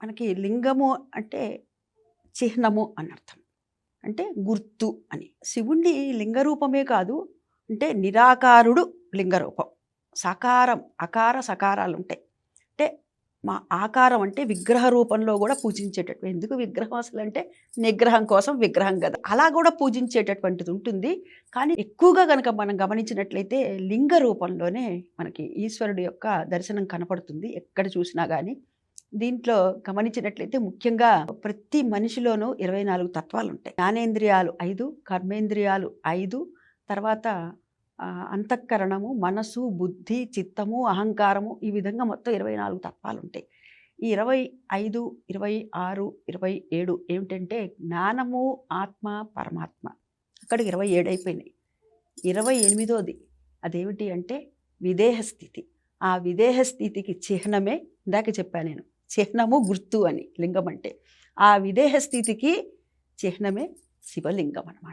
మనకి లింగము అంటే చిహ్నము అని అర్థం. అంటే గుర్తు అని. శివుణ్ణి లింగరూపమే కాదు, అంటే నిరాకారుడు లింగరూపం. సాకారం, అకార సకారాలుంటాయి. అంటే మా ఆకారం అంటే విగ్రహ రూపంలో కూడా పూజించేటట్టు. ఎందుకు విగ్రహం అసలంటే నిగ్రహం కోసం విగ్రహం కదా, అలా కూడా పూజించేటటువంటిది ఉంటుంది. కానీ ఎక్కువగా కనుక మనం గమనించినట్లయితే లింగ రూపంలోనే మనకి ఈశ్వరుడు యొక్క దర్శనం కనపడుతుంది ఎక్కడ చూసినా కానీ. దీంట్లో గమనించినట్లయితే ముఖ్యంగా ప్రతి మనిషిలోనూ 24 తత్వాలు ఉంటాయి. జ్ఞానేంద్రియాలు 5, కర్మేంద్రియాలు 5, తర్వాత అంతఃకరణము, మనసు, బుద్ధి, చిత్తము, అహంకారము, ఈ విధంగా మొత్తం 24 తత్వాలు ఉంటాయి. ఈ 25, 26, 27 ఏమిటంటే జ్ఞానము, ఆత్మ, పరమాత్మ. అక్కడికి 27 అయిపోయినాయి. 28ది అదేమిటి అంటే విదేహ స్థితి. ఆ విదేహ స్థితికి చిహ్నమే ఇందాక చెప్పాను నేను, చిహ్నము గుర్తు అని లింగం అంటే. ఆ విదేహ స్థితికి చిహ్నమే శివలింగం అన్నమాట.